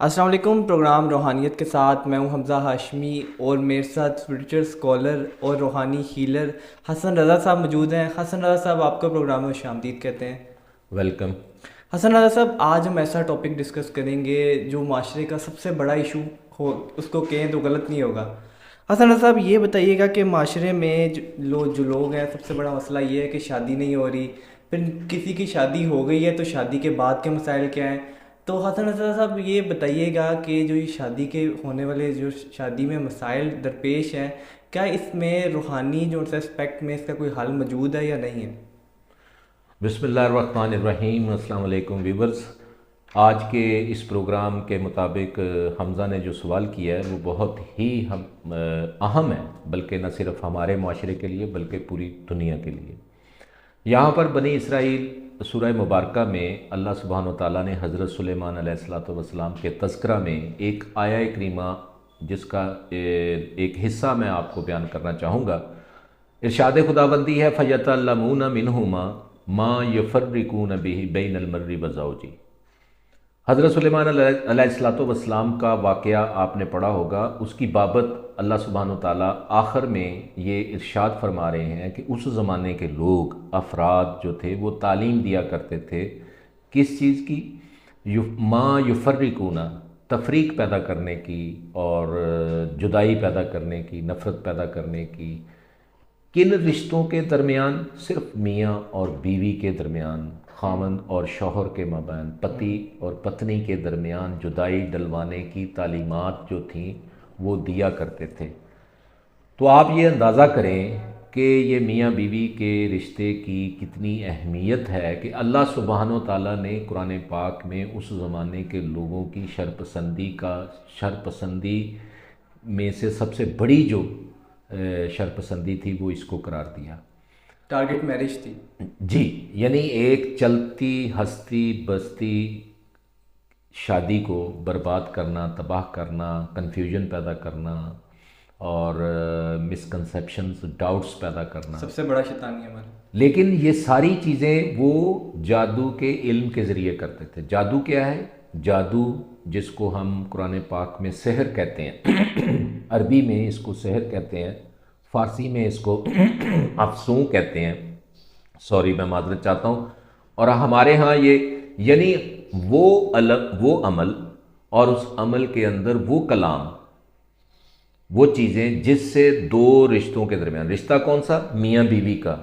السلام علیکم۔ پروگرام روحانیت کے ساتھ میں ہوں حمزہ ہاشمی اور میرے ساتھ اسپریچول اسکالر اور روحانی ہیلر حسن رضا صاحب موجود ہیں۔ حسن رضا صاحب آپ کا پروگرام میں خوش آمدید کہتے ہیں۔ ویلکم۔ حسن رضا صاحب، آج ہم ایسا ٹاپک ڈسکس کریں گے جو معاشرے کا سب سے بڑا ایشو ہو، اس کو کہیں تو غلط نہیں ہوگا۔ حسن رضا صاحب یہ بتائیے گا کہ معاشرے میں جو لوگ ہیں، سب سے بڑا مسئلہ یہ ہے کہ شادی نہیں ہو رہی، پھر کسی کی شادی ہو گئی ہے تو شادی کے بعد کے مسائل کیا ہیں؟ تو حسن رضا صاحب یہ بتائیے گا کہ جو یہ شادی کے ہونے والے جو شادی میں مسائل درپیش ہیں، کیا اس میں روحانی جو اسپیکٹ میں اس کا کوئی حل موجود ہے یا نہیں ہے؟ بسم اللہ الرحمن الرحیم۔ السلام علیکم ویورز۔ آج کے اس پروگرام کے مطابق حمزہ نے جو سوال کیا ہے وہ بہت ہی اہم ہے، بلکہ نہ صرف ہمارے معاشرے کے لیے بلکہ پوری دنیا کے لیے۔ یہاں پر بنی اسرائیل سورہ مبارکہ میں اللہ سبحانہ وتعالیٰ نے حضرت سلیمان علیہ السلام کے تذکرہ میں ایک آیہ کریمہ جس کا ایک حصہ میں آپ کو بیان کرنا چاہوں گا۔ ارشاد خداوندی ہے فَيَتَعَلَّمُونَ مِنْهُمَا مَا يُفَرِّقُونَ بِهِ بَيْنَ الْمَرِّ وَالزَّوْجِ۔ حضرت سلیمان علیہ السلام کا واقعہ آپ نے پڑھا ہوگا۔ اس کی بابت اللہ سبحانہ وتعالیٰ آخر میں یہ ارشاد فرما رہے ہیں کہ اس زمانے کے لوگ، افراد جو تھے، وہ تعلیم دیا کرتے تھے کس چیز کی؟ ما یفرقون، تفریق پیدا کرنے کی اور جدائی پیدا کرنے کی، نفرت پیدا کرنے کی۔ کن رشتوں کے درمیان؟ صرف میاں اور بیوی کے درمیان، خاوند اور شوہر کے مابین، پتی اور پتنی کے درمیان جدائی ڈلوانے کی تعلیمات جو تھیں وہ دیا کرتے تھے۔ تو آپ یہ اندازہ کریں کہ یہ میاں بیوی کے رشتے کی کتنی اہمیت ہے کہ اللہ سبحانہ وتعالیٰ نے قرآن پاک میں اس زمانے کے لوگوں کی شرپسندی میں سے سب سے بڑی جو شرپسندی تھی وہ اس کو قرار دیا۔ ٹارگٹ میرج تھی جی، یعنی ایک چلتی ہستی بستی شادی کو برباد کرنا، تباہ کرنا، کنفیوژن پیدا کرنا اور مسکنسیپشنز، ڈاؤٹس پیدا کرنا، سب سے بڑا شیطانی عمل۔ لیکن یہ ساری چیزیں وہ جادو کے علم کے ذریعے کرتے تھے۔ جادو کیا ہے؟ جادو جس کو ہم قرآن پاک میں سحر کہتے ہیں، عربی میں اس کو سحر کہتے ہیں، فارسی میں اس کو افسوں کہتے ہیں، سوری میں معذرت چاہتا ہوں۔ اور ہمارے ہاں یہ یعنی وہ عمل اور اس عمل کے اندر وہ کلام، وہ چیزیں جس سے دو رشتوں کے درمیان، رشتہ کون سا؟ میاں بیوی کا،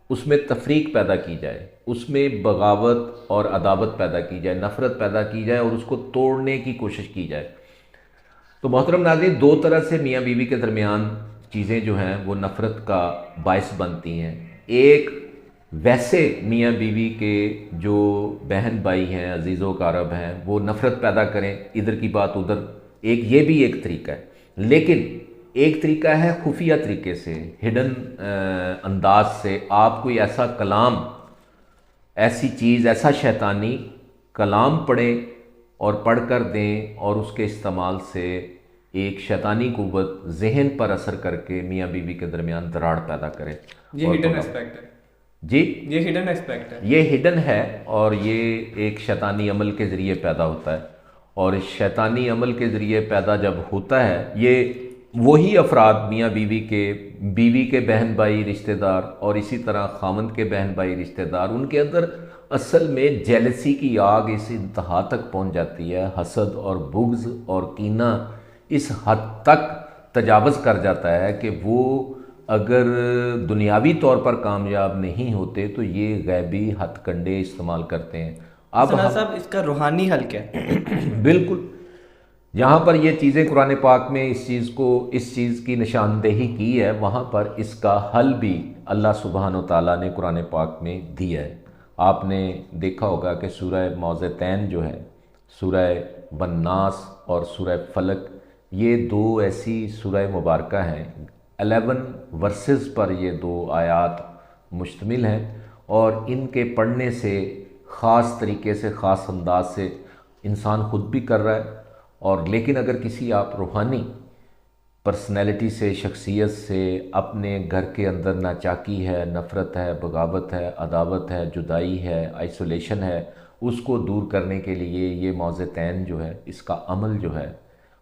اس میں تفریق پیدا کی جائے، اس میں بغاوت اور عداوت پیدا کی جائے، نفرت پیدا کی جائے اور اس کو توڑنے کی کوشش کی جائے۔ تو محترم ناظرین، دو طرح سے میاں بیوی کے درمیان چیزیں جو ہیں وہ نفرت کا باعث بنتی ہیں۔ ایک ویسے میاں بیوی کے جو بہن بھائی ہیں، عزیز و اقارب ہیں، وہ نفرت پیدا کریں، ادھر کی بات ادھر، یہ بھی ایک طریقہ ہے۔ لیکن ایک طریقہ ہے خفیہ طریقے سے، ہڈن انداز سے آپ کوئی ایسا کلام، ایسی چیز، ایسا شیطانی کلام پڑھیں اور پڑھ کر دیں اور اس کے استعمال سے ایک شیطانی قوت ذہن پر اثر کر کے میاں بیوی کے درمیان دراڑ پیدا کرے۔ یہ ہڈن اسپیکٹ ہے۔ جی، یہ ہڈن اسپیکٹ ہے۔ یہ ہڈن ہے اور یہ ایک شیطانی عمل کے ذریعے پیدا ہوتا ہے۔ اور اس شیطانی عمل کے ذریعے پیدا جب ہوتا ہے، یہ وہی افراد میاں بیوی کے بہن بھائی رشتہ دار اور اسی طرح خاوند کے بہن بھائی رشتہ دار، ان کے اندر اصل میں جیلسی کی آگ اس انتہا تک پہنچ جاتی ہے، حسد اور بغض اور کینہ اس حد تک تجاوز کر جاتا ہے کہ وہ اگر دنیاوی طور پر کامیاب نہیں ہوتے تو یہ غیبی ہتھ کنڈے استعمال کرتے ہیں۔ اب صاحب اس کا روحانی حل کیا ہے؟ بالکل، جہاں پر یہ چیزیں قرآن پاک میں اس چیز کی نشاندہی کی ہے، وہاں پر اس کا حل بھی اللہ سبحانہ وتعالیٰ نے قرآن پاک میں دیا ہے۔ آپ نے دیکھا ہوگا کہ سورہ معوذتین جو ہے، سورہ والناس اور سورہ فلق، یہ دو ایسی سورہ مبارکہ ہیں، 11 ورسز پر یہ دو آیات مشتمل ہیں، اور ان کے پڑھنے سے خاص طریقے سے، خاص انداز سے انسان خود بھی کر رہا ہے، اور لیکن اگر کسی آپ روحانی پرسنالٹی سے، شخصیت سے، اپنے گھر کے اندر ناچاکی ہے، نفرت ہے، بغاوت ہے، عداوت ہے، جدائی ہے، آئسولیشن ہے، اس کو دور کرنے کے لیے یہ موضعین جو ہے، اس کا عمل جو ہے،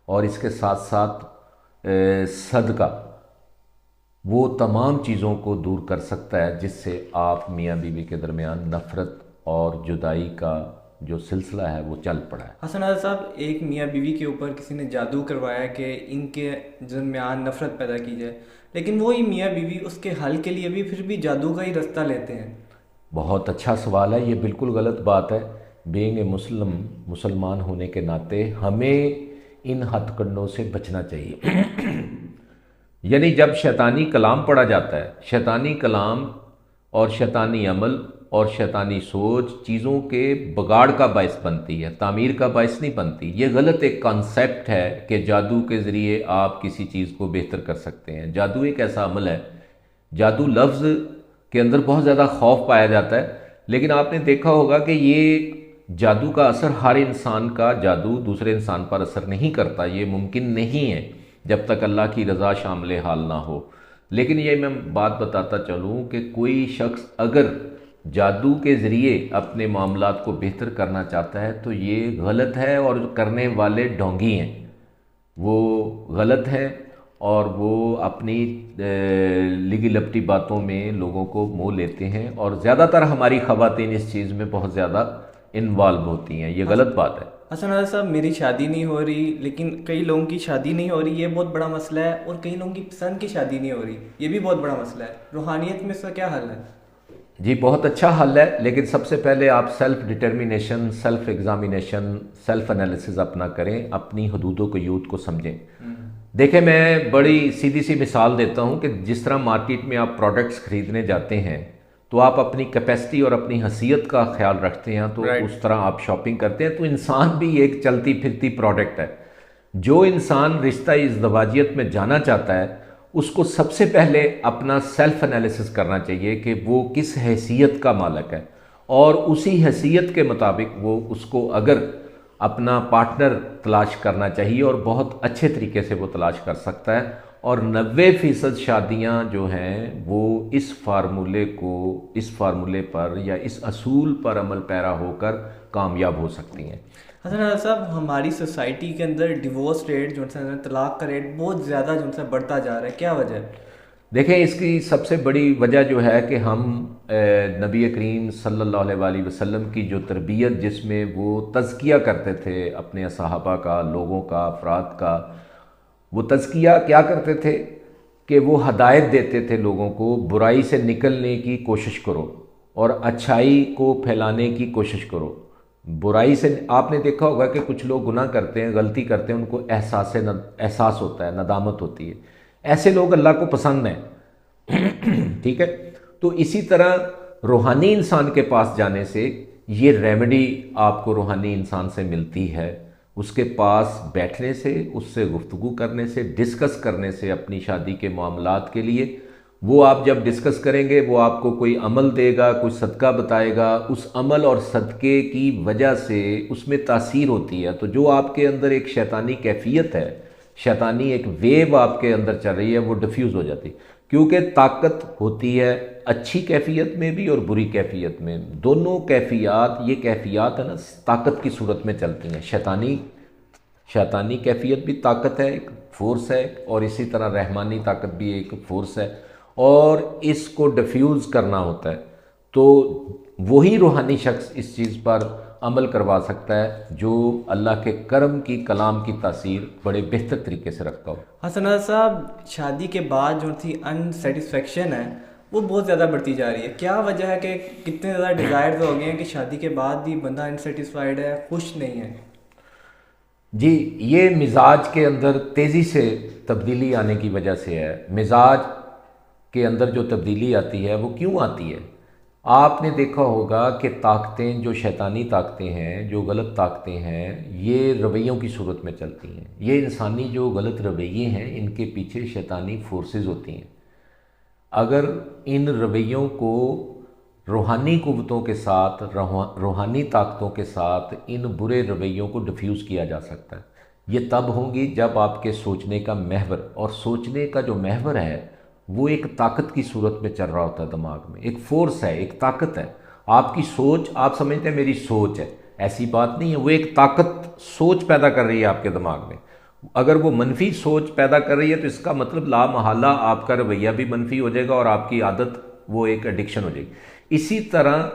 اور اس کے ساتھ ساتھ صدقہ، وہ تمام چیزوں کو دور کر سکتا ہے جس سے آپ میاں بیوی کے درمیان نفرت اور جدائی کا جو سلسلہ ہے وہ چل پڑا ہے۔ حسن حضرت صاحب، ایک میاں بیوی کے اوپر کسی نے جادو کروایا کہ ان کے درمیان نفرت پیدا کی جائے، لیکن وہی میاں بیوی اس کے حل کے لیے بھی پھر بھی جادو کا ہی رستہ لیتے ہیں۔ بہت اچھا سوال ہے، یہ بالکل غلط بات ہے۔ بینگ اے مسلمان ہونے کے ناطے ہمیں ان ہتھ کنڈوں سے بچنا چاہیے۔ یعنی جب شیطانی کلام پڑھا جاتا ہے، شیطانی کلام اور شیطانی عمل اور شیطانی سوچ چیزوں کے بگاڑ کا باعث بنتی ہے، تعمیر کا باعث نہیں بنتی۔ یہ غلط ایک کانسیپٹ ہے کہ جادو کے ذریعے آپ کسی چیز کو بہتر کر سکتے ہیں۔ جادو ایک ایسا عمل ہے، جادو لفظ کے اندر بہت زیادہ خوف پایا جاتا ہے، لیکن آپ نے دیکھا ہوگا کہ یہ جادو کا اثر ہر انسان کا جادو دوسرے انسان پر اثر نہیں کرتا، یہ ممکن نہیں ہے جب تک اللہ کی رضا شامل حال نہ ہو۔ لیکن یہ میں بات بتاتا چلوں کہ کوئی شخص اگر جادو کے ذریعے اپنے معاملات کو بہتر کرنا چاہتا ہے تو یہ غلط ہے، اور کرنے والے ڈھونگی ہیں، وہ غلط ہیں، اور وہ اپنی لگی لپٹی باتوں میں لوگوں کو موہ لیتے ہیں، اور زیادہ تر ہماری خواتین اس چیز میں بہت زیادہ انوالو ہوتی ہیں۔ یہ غلط بات ہے۔ حسن حضرت صاحب، میری شادی نہیں ہو رہی لیکن کئی لوگوں کی شادی نہیں ہو رہی، یہ بہت بڑا مسئلہ ہے، اور کئی لوگوں کی پسند کی شادی نہیں ہو رہی، یہ بھی بہت بڑا مسئلہ ہے۔ روحانیت میں اس کا کیا حل ہے؟ جی بہت اچھا حل ہے، لیکن سب سے پہلے آپ self determination, self examination, self analysis اپنا کریں، اپنی حدود و قیود کو سمجھیں۔ دیکھیں، میں بڑی سیدھی سی مثال دیتا ہوں کہ جس طرح مارکیٹ میں آپ پروڈکٹس خریدنے جاتے ہیں تو آپ اپنی کیپیسٹی اور اپنی حیثیت کا خیال رکھتے ہیں، تو اس طرح آپ شاپنگ کرتے ہیں۔ تو انسان بھی ایک چلتی پھرتی پروڈکٹ ہے۔ جو انسان رشتہ ازدواجیت میں جانا چاہتا ہے اس کو سب سے پہلے اپنا سیلف انالیسس کرنا چاہیے کہ وہ کس حیثیت کا مالک ہے، اور اسی حیثیت کے مطابق وہ اس کو اگر اپنا پارٹنر تلاش کرنا چاہیے، اور بہت اچھے طریقے سے وہ تلاش کر سکتا ہے۔ اور 90% شادیاں جو ہیں وہ اس فارمولے پر یا اس اصول پر عمل پیرا ہو کر کامیاب ہو سکتی ہیں۔ حسن حضرت صاحب، ہماری سوسائٹی کے اندر ڈیورس ریٹ جو ہے طلاق کا ریٹ بہت زیادہ جو ہے بڑھتا جا رہا ہے، کیا وجہ ہے؟ دیکھیں، اس کی سب سے بڑی وجہ جو ہے کہ ہم نبی کریم صلی اللہ علیہ وآلہ وسلم کی جو تربیت، جس میں وہ تزکیہ کرتے تھے اپنے صحابہ کا، لوگوں کا، افراد کا، وہ تزکیہ کیا کرتے تھے کہ وہ ہدایت دیتے تھے لوگوں کو، برائی سے نکلنے کی کوشش کرو اور اچھائی کو پھیلانے کی کوشش کرو۔ برائی سے آپ نے دیکھا ہوگا کہ کچھ لوگ گناہ کرتے ہیں، غلطی کرتے ہیں، ان کو احساس ہوتا ہے، ندامت ہوتی ہے، ایسے لوگ اللہ کو پسند ہیں۔ ٹھیک ہے، تو اسی طرح روحانی انسان کے پاس جانے سے یہ ریمیڈی آپ کو روحانی انسان سے ملتی ہے، اس کے پاس بیٹھنے سے، اس سے گفتگو کرنے سے، ڈسکس کرنے سے اپنی شادی کے معاملات کے لیے۔ وہ آپ جب ڈسکس کریں گے وہ آپ کو کوئی عمل دے گا، کوئی صدقہ بتائے گا، اس عمل اور صدقے کی وجہ سے اس میں تاثیر ہوتی ہے، تو جو آپ کے اندر ایک شیطانی کیفیت ہے، شیطانی ایک ویو آپ کے اندر چل رہی ہے، وہ ڈیفیوز ہو جاتی ہے۔ کیونکہ طاقت ہوتی ہے اچھی کیفیت میں بھی اور بری کیفیت میں، دونوں کیفیات، یہ کیفیات ہے نا طاقت کی صورت میں چلتی ہیں۔ شیطانی کیفیت بھی طاقت ہے، ایک فورس ہے، اور اسی طرح رحمانی طاقت بھی ایک فورس ہے، اور اس کو ڈیفیوز کرنا ہوتا ہے۔ تو وہی روحانی شخص اس چیز پر عمل کروا سکتا ہے جو اللہ کے کرم کی کلام کی تاثیر بڑے بہتر طریقے سے رکھتا ہو۔ حسن حضرت صاحب، شادی کے بعد جو تھی انسیٹسفیکشن ہے وہ بہت زیادہ بڑھتی جا رہی ہے، کیا وجہ ہے کہ کتنے زیادہ ڈیزائرز ہو گئے ہیں کہ شادی کے بعد بھی بندہ انسیٹسفائیڈ ہے، خوش نہیں ہے؟ جی، یہ مزاج کے اندر تیزی سے تبدیلی آنے کی وجہ سے ہے۔ مزاج کے اندر جو تبدیلی آتی ہے وہ کیوں آتی ہے؟ آپ نے دیکھا ہوگا کہ طاقتیں، جو شیطانی طاقتیں ہیں، جو غلط طاقتیں ہیں، یہ رویوں کی صورت میں چلتی ہیں۔ یہ انسانی جو غلط رویے ہیں ان کے پیچھے شیطانی فورسز ہوتی ہیں۔ اگر ان رویوں کو روحانی قوتوں کے ساتھ، روحانی طاقتوں کے ساتھ ان برے رویوں کو ڈیفیوز کیا جا سکتا ہے، یہ تب ہوں گی جب آپ کے سوچنے کا محور، اور سوچنے کا جو محور ہے وہ ایک طاقت کی صورت میں چل رہا ہوتا ہے، دماغ میں ایک فورس ہے، ایک طاقت ہے، آپ کی سوچ، آپ سمجھتے ہیں میری سوچ ہے، ایسی بات نہیں ہے، وہ ایک طاقت سوچ پیدا کر رہی ہے آپ کے دماغ میں. اگر وہ منفی سوچ پیدا کر رہی ہے تو اس کا مطلب لا محالہ آپ کا رویہ بھی منفی ہو جائے گا اور آپ کی عادت وہ ایک ایڈکشن ہو جائے گی. اسی طرح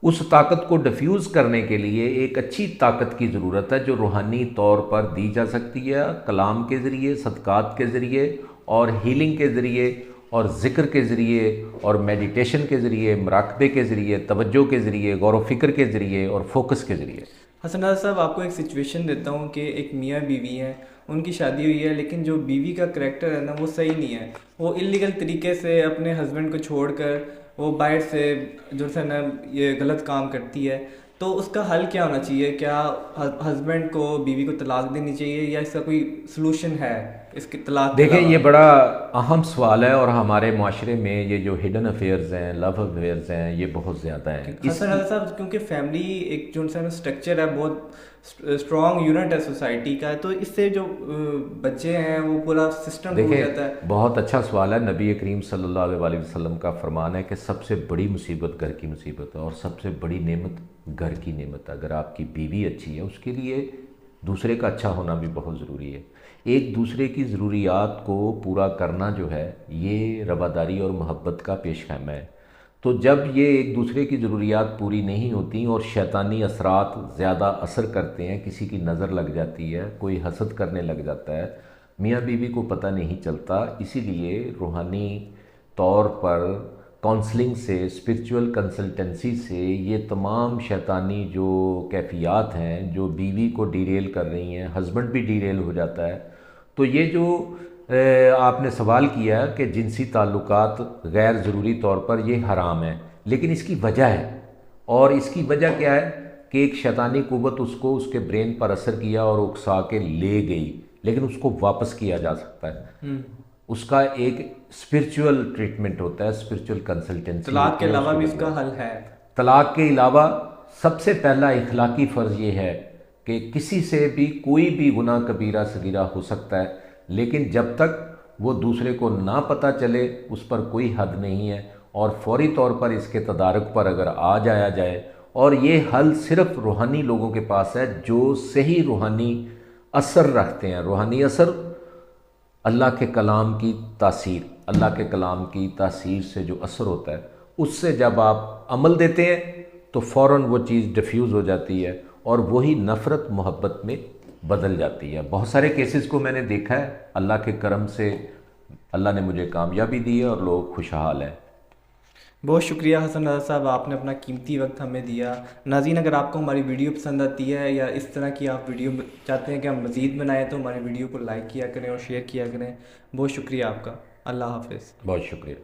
اس طاقت کو ڈیفیوز کرنے کے لیے ایک اچھی طاقت کی ضرورت ہے جو روحانی طور پر دی جا سکتی ہے کلام کے ذریعے، صدقات کے ذریعے اور ہیلنگ کے ذریعے اور ذکر کے ذریعے اور میڈیٹیشن کے ذریعے، مراقبے کے ذریعے، توجہ کے ذریعے، غور و فکر کے ذریعے اور فوکس کے ذریعے. حسن رضا صاحب، آپ کو ایک سچویشن دیتا ہوں کہ ایک میاں بیوی ہیں، ان کی شادی ہوئی ہے، لیکن جو بیوی کا کریکٹر ہے نا وہ صحیح نہیں ہے. وہ انلیگل طریقے سے اپنے ہسبینڈ کو چھوڑ کر وہ باہر سے جو ہے نا یہ غلط کام کرتی ہے. تو اس کا حل کیا ہونا چاہیے؟ کیا ہسبینڈ کو بیوی کو طلاق دینی چاہیے یا اس کا کوئی سلوشن ہے اس کے طلاق کے دیکھیں علاوہ؟ یہ بڑا اہم سوال ہے اور ہمارے معاشرے میں یہ جو ہڈن افیئرز ہیں، لو افیئرز ہیں، یہ بہت زیادہ ہیں. حسن رضا صاحب، کیونکہ فیملی ایک جو ہے نا اسٹرکچر ہے، بہت اسٹرانگ یونٹ ہے سوسائٹی کا، تو اس سے جو بچے ہیں وہ پورا سسٹم ٹوٹ جاتا ہے. دیکھیں بہت اچھا سوال ہے. نبی کریم صلی اللہ علیہ وسلم کا فرمان ہے کہ سب سے بڑی مصیبت گھر کی مصیبت ہے اور سب سے بڑی نعمت گھر کی نعمت ہے. اگر آپ کی بیوی اچھی ہے اس کے لیے دوسرے کا اچھا ہونا بھی بہت ضروری ہے. ایک دوسرے کی ضروریات کو پورا کرنا جو ہے یہ رواداری اور محبت کا پیش خیمہ ہے. تو جب یہ ایک دوسرے کی ضروریات پوری نہیں ہوتی اور شیطانی اثرات زیادہ اثر کرتے ہیں، کسی کی نظر لگ جاتی ہے، کوئی حسد کرنے لگ جاتا ہے، میاں بیوی کو پتہ نہیں چلتا. اسی لیے روحانی طور پر کونسلنگ سے، اسپرچول کنسلٹنسی سے یہ تمام شیطانی جو کیفیات ہیں جو بیوی کو ڈیریل کر رہی ہیں، ہسبینڈ بھی ڈیریل ہو جاتا ہے. تو یہ جو آپ نے سوال کیا کہ جنسی تعلقات غیر ضروری طور پر یہ حرام ہے، لیکن اس کی وجہ ہے، اور اس کی وجہ کیا ہے کہ ایک شیطانی قوت اس کو اس کے برین پر اثر کیا اور اکسا کے لے گئی، لیکن اس کو واپس کیا جا سکتا ہے. اس کا ایک اسپرچول ٹریٹمنٹ ہوتا ہے، اسپرچول کنسلٹنسی. طلاق کے علاوہ بھی اس کا حل ہے؟ طلاق کے علاوہ سب سے پہلا اخلاقی فرض یہ ہے کہ کسی سے بھی کوئی بھی گناہ کبیرہ صغیرہ ہو سکتا ہے، لیکن جب تک وہ دوسرے کو نہ پتہ چلے اس پر کوئی حد نہیں ہے، اور فوری طور پر اس کے تدارک پر اگر آ جایا جائے. اور یہ حل صرف روحانی لوگوں کے پاس ہے جو صحیح روحانی اثر رکھتے ہیں. روحانی اثر اللہ کے کلام کی تاثیر، اللہ کے کلام کی تاثیر سے جو اثر ہوتا ہے اس سے جب آپ عمل دیتے ہیں تو فوراً وہ چیز ڈیفیوز ہو جاتی ہے اور وہی نفرت محبت میں بدل جاتی ہے. بہت سارے کیسز کو میں نے دیکھا ہے، اللہ کے کرم سے اللہ نے مجھے کامیابی دی ہے اور لوگ خوشحال ہیں. بہت شکریہ حسن رضا صاحب، آپ نے اپنا قیمتی وقت ہمیں دیا. ناظرین، اگر آپ کو ہماری ویڈیو پسند آتی ہے یا اس طرح کی آپ ویڈیو چاہتے ہیں کہ ہم مزید بنائیں تو ہماری ویڈیو کو لائک کیا کریں اور شیئر کیا کریں. بہت شکریہ آپ کا. اللہ حافظ. بہت شکریہ.